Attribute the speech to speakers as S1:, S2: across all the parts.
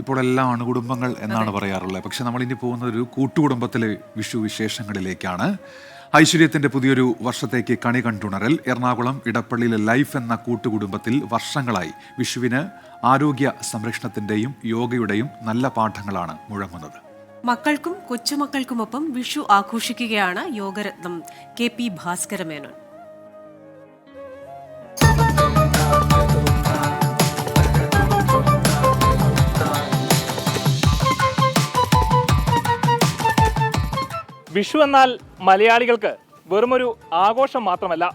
S1: ഇപ്പോൾ എല്ലാം അണുകുടുംബങ്ങൾ എന്നാണ് പറയാറുള്ളത്. പക്ഷെ നമ്മൾ ഇനി പോകുന്ന ഒരു കൂട്ടുകുടുംബത്തിലെ വിഷു വിശേഷങ്ങളിലേക്കാണ്. ഐശ്വര്യത്തിന്റെ പുതിയൊരു വർഷത്തേക്ക് കണി കണ്ടുണരൽ. എറണാകുളം ഇടപ്പള്ളിയിലെ ലൈഫ് എന്ന കൂട്ടുകുടുംബത്തിൽ വർഷങ്ങളായി വിഷുവിന് ആരോഗ്യ സംരക്ഷണത്തിന്റെയും യോഗയുടെയും നല്ല പാഠങ്ങളാണ് മുഴങ്ങുന്നത്.
S2: മക്കൾക്കും കൊച്ചുമക്കൾക്കുമൊപ്പം വിഷു ആഘോഷിക്കുകയാണ് യോഗരത്നം KP ഭാസ്കരമേനോൻ.
S3: വിഷു എന്നാൽ മലയാളികൾക്ക് വെറുമൊരു ആഘോഷം മാത്രമല്ല,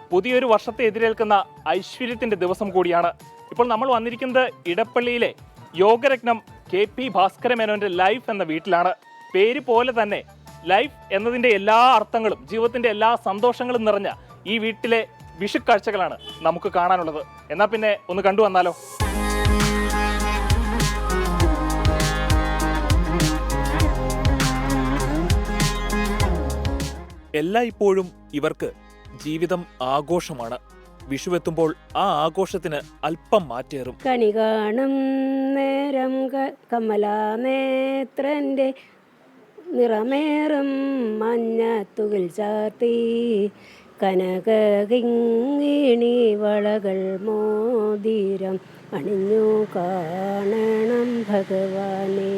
S3: പുതിയൊരു വർഷത്തെ എതിരേൽക്കുന്ന ഐശ്വര്യത്തിൻ്റെ ദിവസം കൂടിയാണ്. ഇപ്പോൾ നമ്മൾ വന്നിരിക്കുന്നത് ഇടപ്പള്ളിയിലെ യോഗരത്നം KP ഭാസ്കരമേനോൻ്റെ ലൈഫ് എന്ന വീട്ടിലാണ്. പേര് പോലെ തന്നെ ലൈഫ് എന്നതിൻ്റെ എല്ലാ അർത്ഥങ്ങളും ജീവിതത്തിൻ്റെ എല്ലാ സന്തോഷങ്ങളും നിറഞ്ഞ ഈ വീട്ടിലെ വിഷു കാഴ്ചകളാണ് നമുക്ക് കാണാനുള്ളത്. എന്നാൽ പിന്നെ ഒന്ന് കണ്ടു വന്നാലോ? എല്ലായ്പ്പോഴും ഇവർക്ക് ജീവിതം ആഘോഷമാണ്. വിഷുവെത്തുമ്പോൾ ആ ആഘോഷത്തിന് അല്പം മാറ്റേറും.
S4: കണി കാണും നേരം കമലാനേത്രന്റെ നിറമേറും മഞ്ഞത്തുകിൽ ചാർത്തി കനകിങ്ങിണി വളകൾ മോതിരം അണിഞ്ഞു കാണണം ഭഗവാനെ.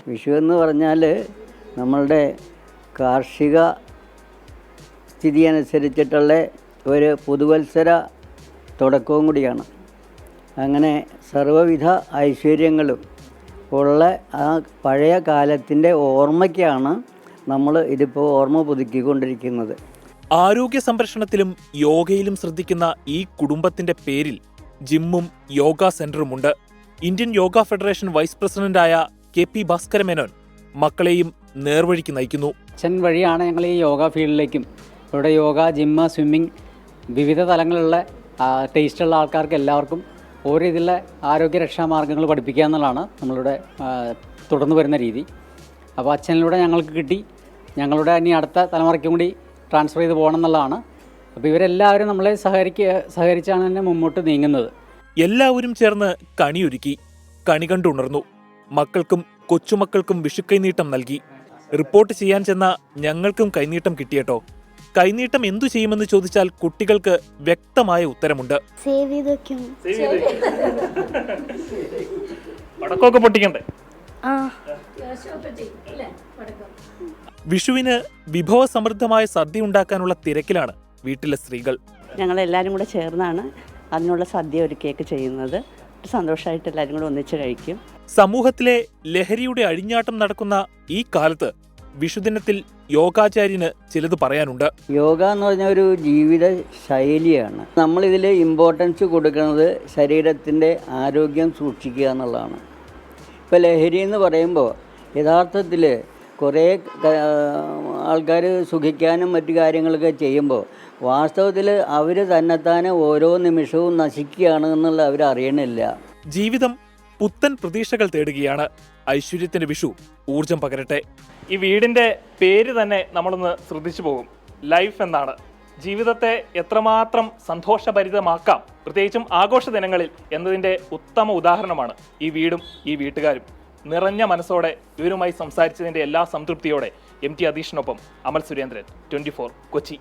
S5: വിഷു എന്ന് പറഞ്ഞാൽ നമ്മളുടെ കാർഷിക സ്ഥിതി അനുസരിച്ചിട്ടുള്ള ഒരു പുതുവത്സര തുടക്കവും കൂടിയാണ്. അങ്ങനെ സർവ്വവിധ ഐശ്വര്യങ്ങളും ഉള്ള ആ പഴയ കാലത്തിൻ്റെ ഓർമ്മയ്ക്കാണ് നമ്മൾ ഇതിപ്പോൾ ഓർമ്മ പുതുക്കിക്കൊണ്ടിരിക്കുന്നത്.
S3: ആരോഗ്യ സംരക്ഷണത്തിലും യോഗയിലും ശ്രദ്ധിക്കുന്ന ഈ കുടുംബത്തിന്റെ പേരിൽ ജിമ്മും യോഗ സെന്ററുമുണ്ട്. ഇന്ത്യൻ യോഗ ഫെഡറേഷൻ വൈസ് പ്രസിഡന്റായ KP ഭാസ്കരമേനോൻ മക്കളെയും നേർവഴിക്ക് നയിക്കുന്നു.
S6: അച്ഛൻ വഴിയാണ് ഞങ്ങൾ ഈ യോഗ ഫീൽഡിലേക്കും ഇവിടെ യോഗ, ജിമ്മ്, സ്വിമ്മിങ്, വിവിധ തലങ്ങളിലുള്ള ടേസ്റ്റുള്ള ആൾക്കാർക്ക് എല്ലാവർക്കും ഓരോ ഇതിലുള്ള ആരോഗ്യരക്ഷാ മാർഗ്ഗങ്ങൾ പഠിപ്പിക്കുക എന്നുള്ളതാണ് നമ്മളുടെ തുടർന്ന് വരുന്ന രീതി. അപ്പോൾ അച്ഛനിലൂടെ ഞങ്ങൾക്ക് കിട്ടി, ഞങ്ങളുടെ ഇനി അടുത്ത തലമുറയ്ക്കും കൂടി ട്രാൻസ്ഫർ ചെയ്ത് പോകണം എന്നുള്ളതാണ്. അപ്പോൾ ഇവരെല്ലാവരും നമ്മളെ സഹകരിച്ചാണ് തന്നെ മുമ്പോട്ട് നീങ്ങുന്നത്.
S3: എല്ലാവരും ചേർന്ന് കണിയൊരുക്കി, കണി കണ്ടുണർന്നു. മക്കൾക്കും കൊച്ചുമക്കൾക്കും വിഷുക്കൈനീട്ടം നൽകി. റിപ്പോർട്ട് ചെയ്യാൻ ചെന്ന ഞങ്ങൾക്കും കൈനീട്ടം കിട്ടിയട്ടോ. കൈനീട്ടം എന്തു ചെയ്യുമെന്ന് ചോദിച്ചാൽ കുട്ടികൾക്ക് വ്യക്തമായ ഉത്തരമുണ്ട്. പടക്കമൊക്കെ പൊട്ടിക്കണ്ടേ? വിഷുവിന് വിഭവസമൃദ്ധമായ സദ്യ ഉണ്ടാക്കാനുള്ള തിരക്കിലാണ് വീട്ടിലെ സ്ത്രീകൾ.
S7: ഞങ്ങളെല്ലാവരും കൂടെ ചേർന്നാണ് അതിനുള്ള സദ്യ ഒരുക്കിയൊക്കെ ചെയ്യുന്നത്. സന്തോഷമായിട്ട് എല്ലാവരും കൂടെ ഒന്നിച്ച് കഴിക്കും.
S3: സമൂഹത്തിലെ ലഹരിയുടെ അഴിഞ്ഞാട്ടം നടക്കുന്ന ഈ കാലത്ത് വിഷുദിനത്തിൽ യോഗാചാര്യന് ചിലത് പറയാനുണ്ട്.
S5: യോഗ എന്ന് പറഞ്ഞ ഒരു ജീവിത ശൈലിയാണ്. നമ്മളിതിൽ ഇമ്പോർട്ടൻസ് കൊടുക്കുന്നത് ശരീരത്തിൻ്റെ ആരോഗ്യം സൂക്ഷിക്കുക എന്നുള്ളതാണ്. ഇപ്പോൾ ലഹരി എന്ന് പറയുമ്പോൾ യഥാർത്ഥത്തിൽ കുറേ ആൾക്കാർ സുഖിക്കാനും മറ്റു കാര്യങ്ങളൊക്കെ ചെയ്യുമ്പോൾ വാസ്തവത്തിൽ അവർ തന്നെത്താനെ ഓരോ നിമിഷവും നശിക്കുകയാണ് എന്നുള്ള അവർ അറിയണില്ല.
S3: ജീവിതം പുത്തൻ പ്രതീക്ഷകൾ തേടുകയാണ്. ഐശ്വര്യത്തിന്റെ വിഷു ഊർജം പകരട്ടെ. ഈ വീടിന്റെ പേര് തന്നെ നമ്മളൊന്ന് ശ്രദ്ധിച്ചു പോകും. ലൈഫ് എന്നാണ്. ജീവിതത്തെ എത്രമാത്രം സന്തോഷഭരിതമാക്കാം, പ്രത്യേകിച്ചും ആഘോഷ ദിനങ്ങളിൽ എന്നതിൻ്റെ ഉത്തമ ഉദാഹരണമാണ് ഈ വീടും ഈ വീട്ടുകാരും. നിറഞ്ഞ മനസ്സോടെ ഇവരുമായി സംസാരിച്ചതിൻ്റെ എല്ലാ സംതൃപ്തിയോടെ MT അധീഷിനൊപ്പം അമൽ സുരേന്ദ്രൻ, 24 കൊച്ചി.